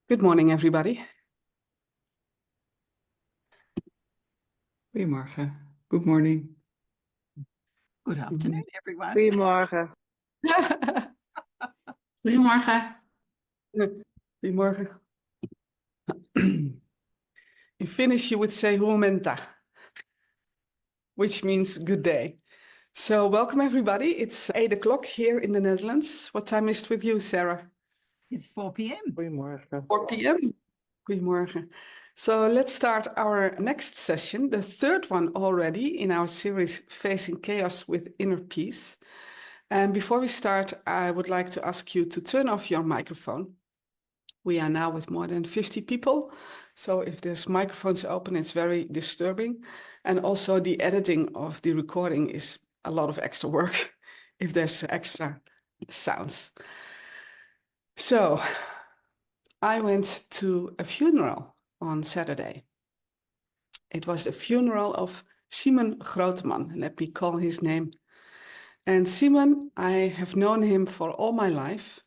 Good morning, everybody. Goedemorgen. Good morning. Good afternoon, everyone. Goedemorgen. Goedemorgen. Goedemorgen. In Finnish, you would say huomenta, which means good day. So welcome, everybody. It's 8 o'clock here in the Netherlands. What time is it with you, Sarah? It's 4 p.m. Goedemorgen. 4 p.m. Goedemorgen. So let's start our next session, the third one already in our series, Facing Chaos with Inner Peace. And before we start, I would like to ask you to turn off your microphone. We are now with more than 50 people. So if there's microphones open, it's very disturbing. And also the editing of the recording is a lot of extra work if there's extra sounds. So I went to a funeral on Saturday. It was the funeral of Simon Groteman. Let me call his name. And Simon, I have known him for all my life.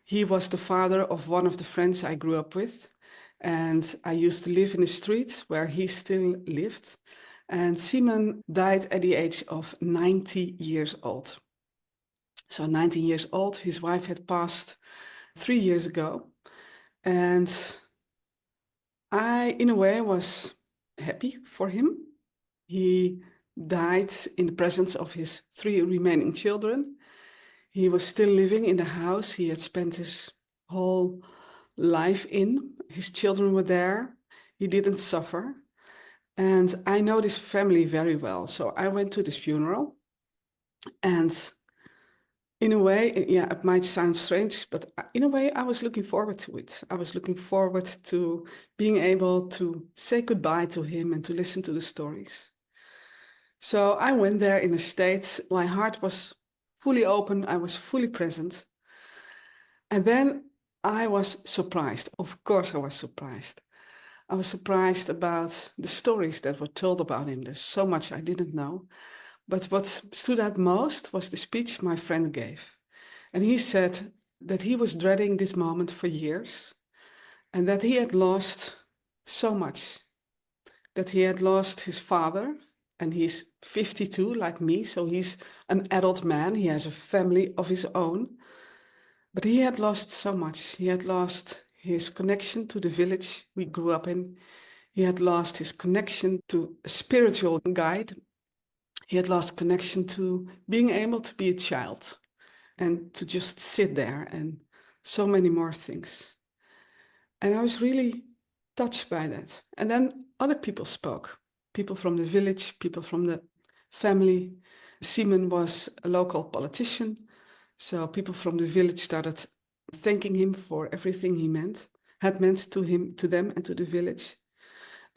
He was the father of one of the friends I grew up with. And I used to live in the street where he still lived. And Simon died at the age of 90 years old. So 19 years old, his wife had passed 3 years ago. And I, in a way, was happy for him. He died in the presence of his 3 remaining children. He was still living in the house he had spent his whole life in. His children were there. He didn't suffer. And I know this family very well. So I went to this funeral. And in a way, yeah, it might sound strange, but in a way, I was looking forward to it. I was looking forward to being able to say goodbye to him and to listen to the stories. So I went there in a state, my heart was fully open, I was fully present. And then I was surprised. Of course, I was surprised. I was surprised about the stories that were told about him. There's so much I didn't know. But what stood out most was the speech my friend gave. And he said that he was dreading this moment for years and that he had lost so much. That he had lost his father, and he's 52 like me, so he's an adult man. He has a family of his own. But he had lost so much. He had lost his connection to the village we grew up in. He had lost his connection to a spiritual guide. He had lost connection to being able to be a child and to just sit there and so many more things. And I was really touched by that. And then other people spoke, people from the village, people from the family. Simon was a local politician, so people from the village started thanking him for everything he had meant to him, to them, and to the village.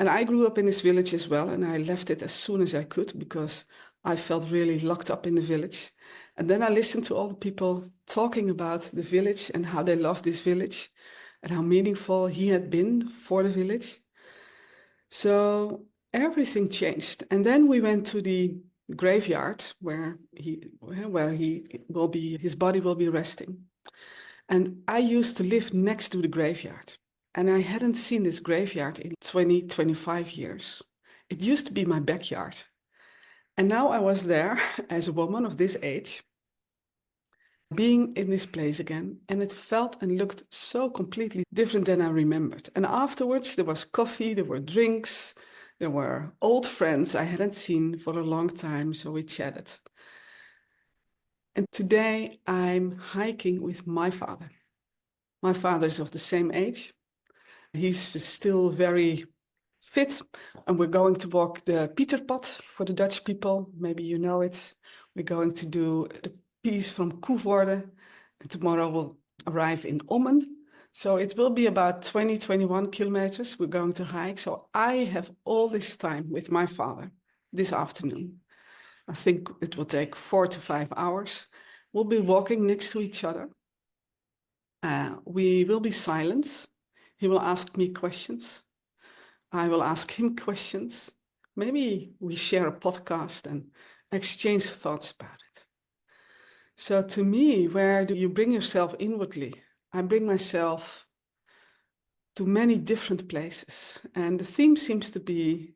And I grew up in this village as well, and I left it as soon as I could because I felt really locked up in the village. And then I listened to all the people talking about the village and how they loved this village and how meaningful he had been for the village. So everything changed. And then we went to the graveyard where his body will be resting. And I used to live next to the graveyard. And I hadn't seen this graveyard in 25 years. It used to be my backyard. And now I was there as a woman of this age, being in this place again, and it felt and looked so completely different than I remembered. And afterwards, there was coffee, there were drinks, there were old friends I hadn't seen for a long time, so we chatted. And today I'm hiking with my father. My father is of the same age. He's still very fit, and we're going to walk the Pieterpad for the Dutch people. Maybe you know it. We're going to do the piece from Koevoorde, and tomorrow we'll arrive in Ommen. So it will be about 21 kilometers we're going to hike. So I have all this time with my father this afternoon. I think it will take 4 to 5 hours. We'll be walking next to each other. We will be silent. He will ask me questions. I will ask him questions. Maybe we share a podcast and exchange thoughts about it. So to me, where do you bring yourself inwardly? I bring myself to many different places. And the theme seems to be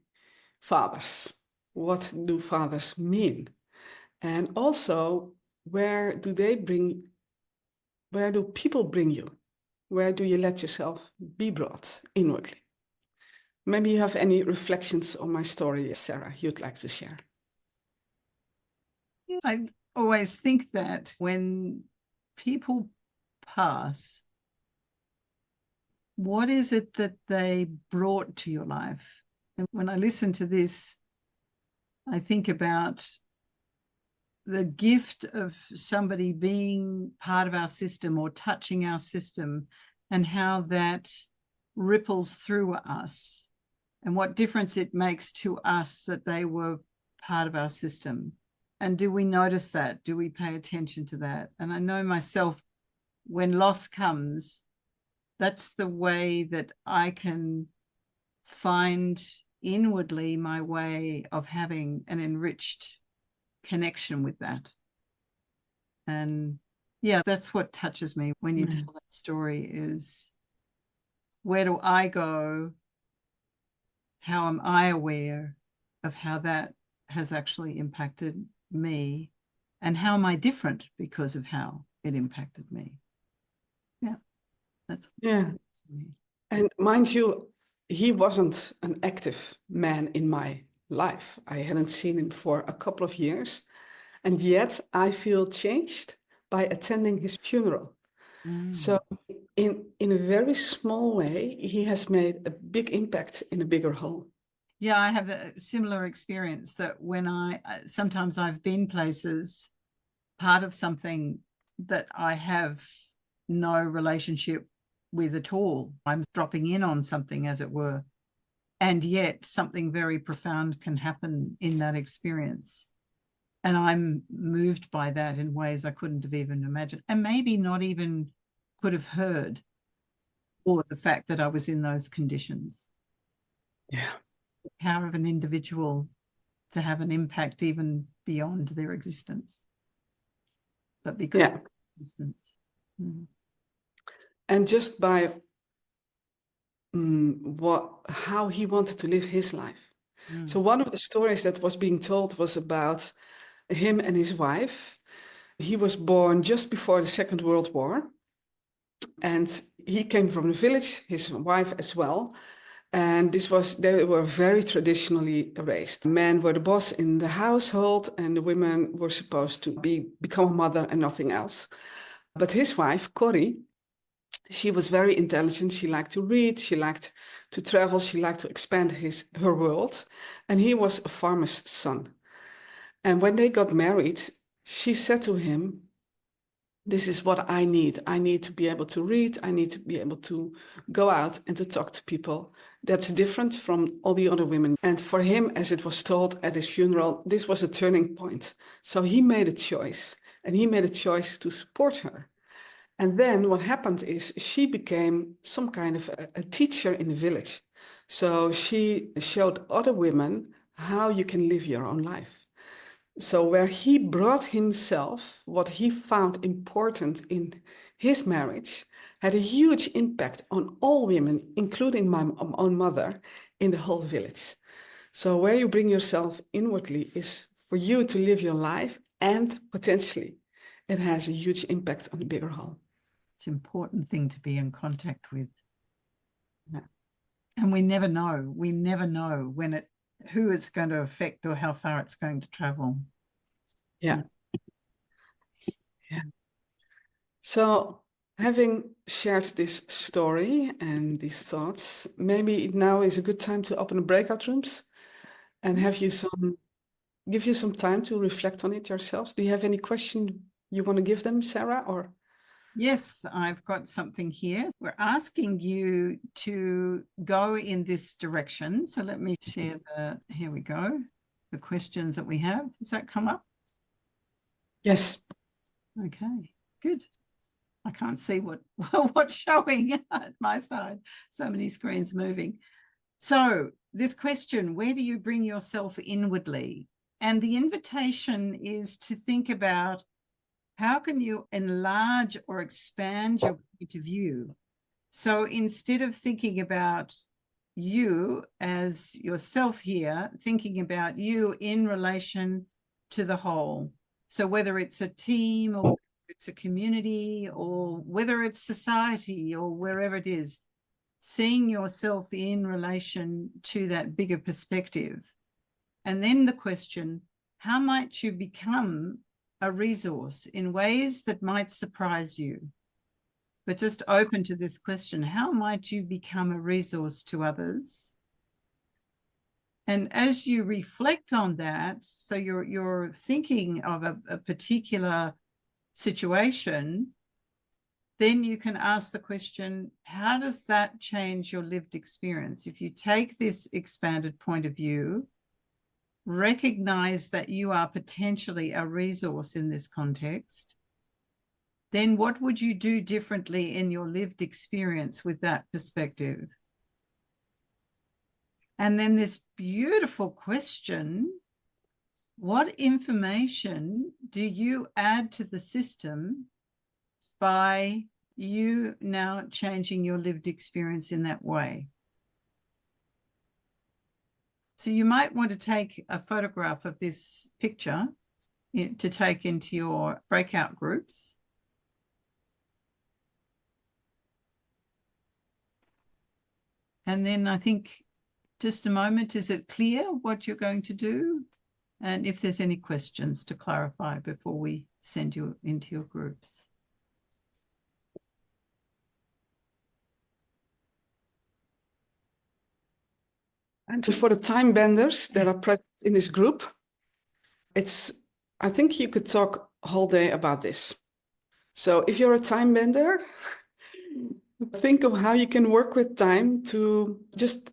fathers. What do fathers mean? And also, where do people bring you? Where do you let yourself be brought inwardly? Maybe you have any reflections on my story, Sarah, you'd like to share. I always think that when people pass, what is it that they brought to your life? And when I listen to this, I think about the gift of somebody being part of our system or touching our system, and how that ripples through us, and what difference it makes to us that they were part of our system. And do we notice that? Do we pay attention to that? And I know myself, when loss comes, that's the way that I can find inwardly my way of having an enriched connection with that. And yeah, that's what touches me when you tell that story, is where do I go? How am I aware of how that has actually impacted me? And how am I different because of how it impacted me? Yeah, that's me. And mind you, he wasn't an active man in my life. I hadn't seen him for a couple of years. And yet I feel changed by attending his funeral. So in a very small way, he has made a big impact in a bigger whole. Yeah, I have a similar experience, that when sometimes I've been places, part of something that I have no relationship with at all. I'm dropping in on something, as it were. And yet something very profound can happen in that experience. And I'm moved by that in ways I couldn't have even imagined, and maybe not even could have heard, or the fact that I was in those conditions. Yeah. The power of an individual to have an impact even beyond their existence, but because of existence. And just by how he wanted to live his life. So one of the stories that was being told was about him and his wife. He was born just before the Second World War, and he came from the village, his wife as well. And they were very traditionally raised. Men were the boss in the household, and the women were supposed to become a mother and nothing else. But his wife, Corrie, she was very intelligent. She liked to read, she liked to travel, she liked to expand her world. And he was a farmer's son. And when they got married, she said to him, "This is what I need. I need to be able to read. I need to be able to go out and to talk to people. That's different from all the other women." And for him, as it was told at his funeral, this was a turning point. So he made a choice, and he made a choice to support her. And then what happened is she became some kind of a teacher in the village. So she showed other women how you can live your own life. So where he brought himself, what he found important in his marriage, had a huge impact on all women, including my own mother, in the whole village. So where you bring yourself inwardly is for you to live your life, and potentially it has a huge impact on the bigger whole. It's an important thing to be in contact with. Yeah. And we never know. We never know who it's going to affect or how far it's going to travel. Yeah. So having shared this story and these thoughts, maybe now is a good time to open the breakout rooms and give you some time to reflect on it yourselves. Do you have any question you want to give them, Sarah, or? Yes, I've got something here. We're asking you to go in this direction. So let me share here we go, the questions that we have. Does that come up? Yes. Okay, good. I can't see what's showing at my side. So many screens moving. So this question, where do you bring yourself inwardly? And the invitation is to think about, how can you enlarge or expand your point of view So instead of thinking about you as yourself here, thinking about you in relation to the whole. So whether it's a team or it's a community or whether it's society or wherever it is, seeing yourself in relation to that bigger perspective. And then the question, how might you become a resource in ways that might surprise you? But just open to this question, how might you become a resource to others? And as you reflect on that, so you're thinking of a particular situation, then you can ask the question, how does that change your lived experience? If you take this expanded point of view, recognize that you are potentially a resource in this context, then what would you do differently in your lived experience with that perspective? And then this beautiful question, what information do you add to the system by you now changing your lived experience in that way? So you might want to take a photograph of this picture to take into your breakout groups. And then I think just a moment, is it clear what you're going to do? And if there's any questions to clarify before we send you into your groups. And for the time benders that are present in this group, I think you could talk whole day about this. So if you're a time bender, think of how you can work with time to just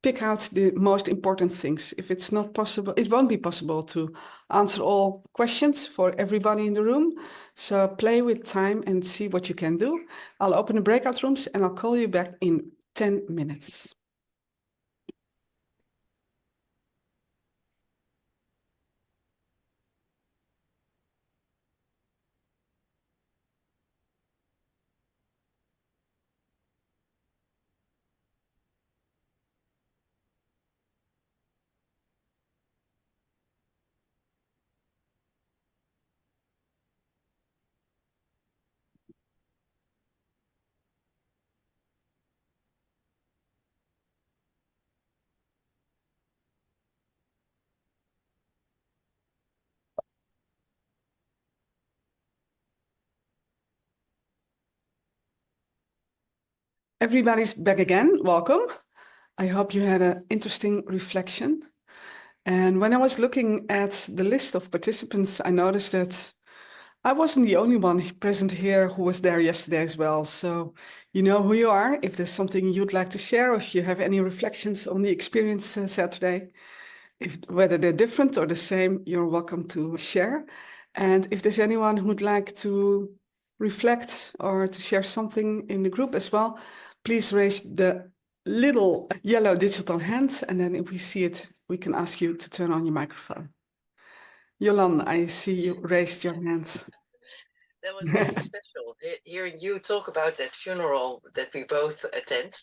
pick out the most important things. If it's not possible, it won't be possible to answer all questions for everybody in the room. So play with time and see what you can do. I'll open the breakout rooms and I'll call you back in 10 minutes. Everybody's back again. Welcome. I hope you had an interesting reflection. And when I was looking at the list of participants, I noticed that I wasn't the only one present here who was there yesterday as well. So you know who you are. If there's something you'd like to share, or if you have any reflections on the experience Saturday, whether they're different or the same, you're welcome to share. And if there's anyone who'd like to reflect or to share something in the group as well, please raise the little yellow digital hand, and then if we see it, we can ask you to turn on your microphone. Yolan, I see you raised your hand. That was really special, hearing you talk about that funeral that we both attend.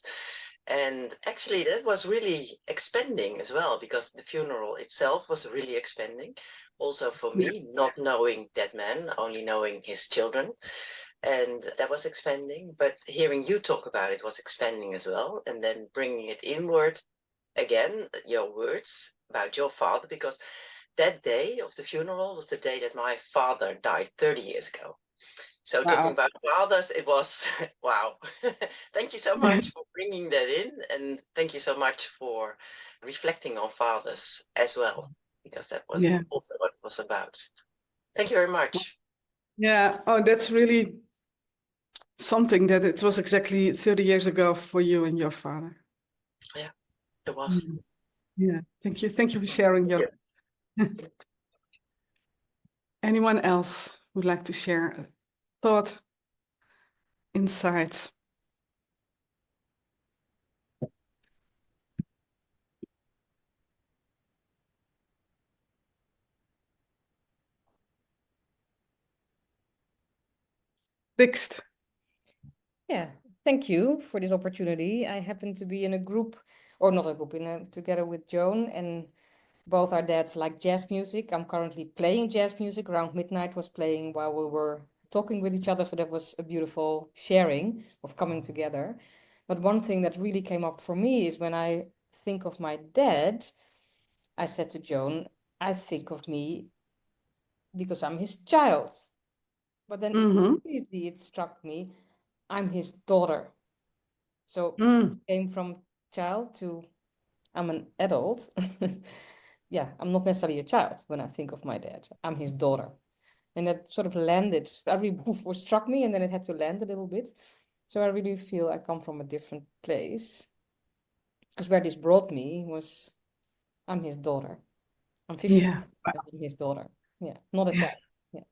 And actually, that was really expanding as well, because the funeral itself was really expanding. Also for me, not knowing that man, only knowing his children. And that was expanding. But hearing you talk about it was expanding as well. And then bringing it inward again, your words about your father, because that day of the funeral was the day that my father died 30 years ago. So talking about fathers, it was, wow. Thank you so much for bringing that in. And thank you so much for reflecting on fathers as well, because that was also what it was about. Thank you very much. Yeah, oh, that's really something, that it was exactly 30 years ago for you and your father. Yeah, it was. Yeah, thank you. Thank you for sharing your... Anyone else would like to share a thought, insights? Fixed. Yeah, thank you for this opportunity. I happen to be in a group, or not a group, together with Joan, and both our dads like jazz music. I'm currently playing jazz music. Around Midnight was playing while we were talking with each other, so that was a beautiful sharing of coming together. But one thing that really came up for me is when I think of my dad, I said to Joan, I think of me because I'm his child. But then immediately it struck me, I'm his daughter. So Mm. came from child to I'm an adult. Yeah, I'm not necessarily a child when I think of my dad. I'm his daughter. And that sort of landed, every poof struck me, and then it had to land a little bit. So I really feel I come from a different place. Because where this brought me was, I'm his daughter. I'm 50, Yeah. and I'm his daughter. Yeah, not a Yeah. child. Yeah.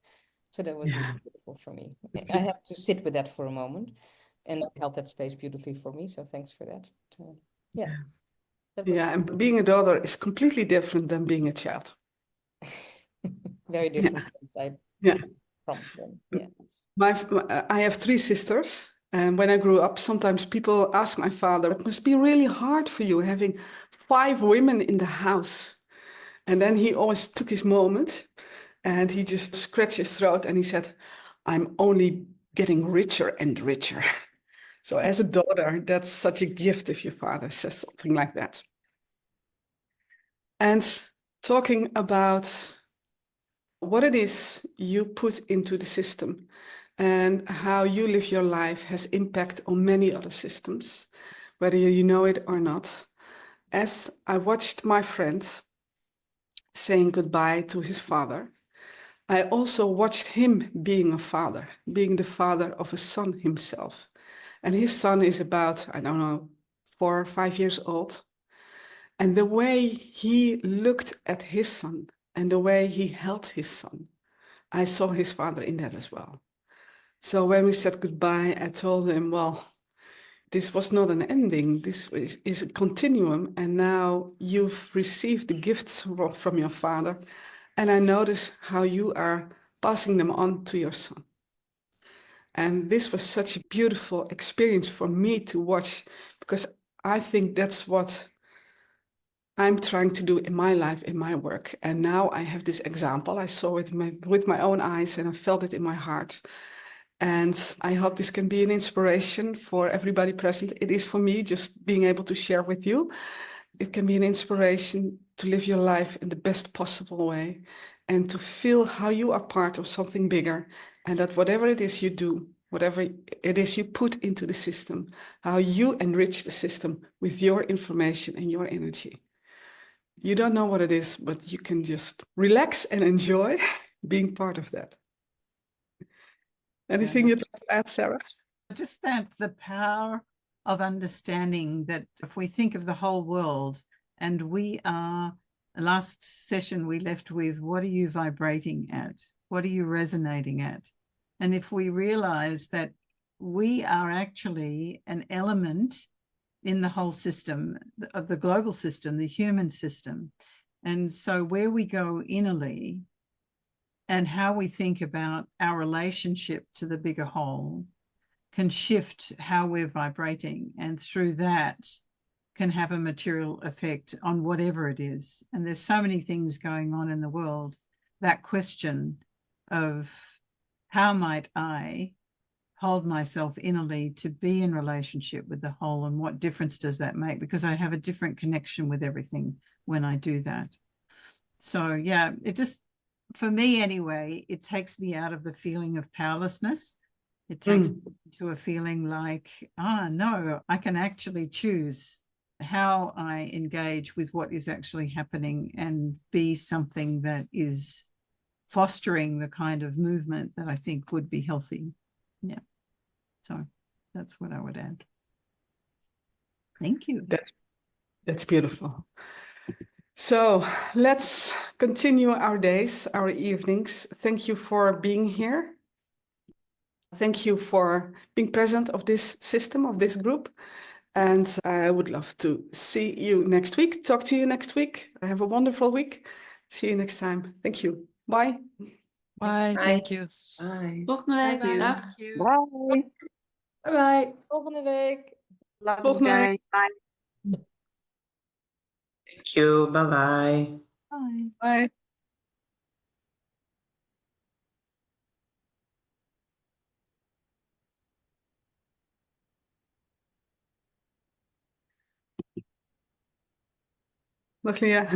So that was Yeah. really beautiful for me. I have to sit with that for a moment, and it held that space beautifully for me. So thanks for that. Yeah. That was Yeah, and being a daughter is completely different than being a child. very different Yeah. from them. Yeah. I have 3 sisters, and when I grew up, sometimes people ask my father, it must be really hard for you having 5 women in the house. And then he always took his moment and he just scratched his throat and he said, I'm only getting richer and richer. So as a daughter, that's such a gift if your father says something like that. And talking about what it is you put into the system and how you live your life has impact on many other systems, whether you know it or not. As I watched my friend saying goodbye to his father, I also watched him being a father, being the father of a son himself. And his son is about, I don't know, 4 or 5 years old. And the way he looked at his son and the way he held his son, I saw his father in that as well. So when we said goodbye, I told him, well, this was not an ending. This is a continuum. And now you've received the gifts from your father. And I notice how you are passing them on to your son. And this was such a beautiful experience for me to watch, because I think that's what I'm trying to do in my life, in my work. And now I have this example. I saw it with my own eyes and I felt it in my heart. And I hope this can be an inspiration for everybody present. It is for me, just being able to share with you. It can be an inspiration to live your life in the best possible way and to feel how you are part of something bigger, and that whatever it is you do, whatever it is you put into the system, how you enrich the system with your information and your energy. You don't know what it is, but you can just relax and enjoy being part of that. Anything you'd like to add, Sarah? Just that the power of understanding that if we think of the whole world, and we are, last session we left with, what are you vibrating at? What are you resonating at? And if we realize that we are actually an element in the whole system of the global system, the human system. And so where we go innerly and how we think about our relationship to the bigger whole can shift how we're vibrating, and through that can have a material effect on whatever it is. And there's so many things going on in the world. That question of how might I hold myself innerly to be in relationship with the whole, and what difference does that make? Because I have a different connection with everything when I do that. So yeah, it just, for me anyway, it takes me out of the feeling of powerlessness. It takes me to a feeling like, no, I can actually choose how I engage with what is actually happening and be something that is fostering the kind of movement that I think would be healthy. Yeah. So that's what I would add. Thank you. That's beautiful. So let's continue our days, our evenings. Thank you for being here. Thank you for being present of this system, of this group. And I would love to see you next week, talk to you next week. Have a wonderful week. See you next time. Thank you. Bye. Bye. Bye. Thank you. Bye. Volgende week. Bye. Dag. Bye. Bye bye. Volgende week. Love Volgende you week. guys. Bye. Thank you. Bye bye. Bye. Bye. Dag Lia.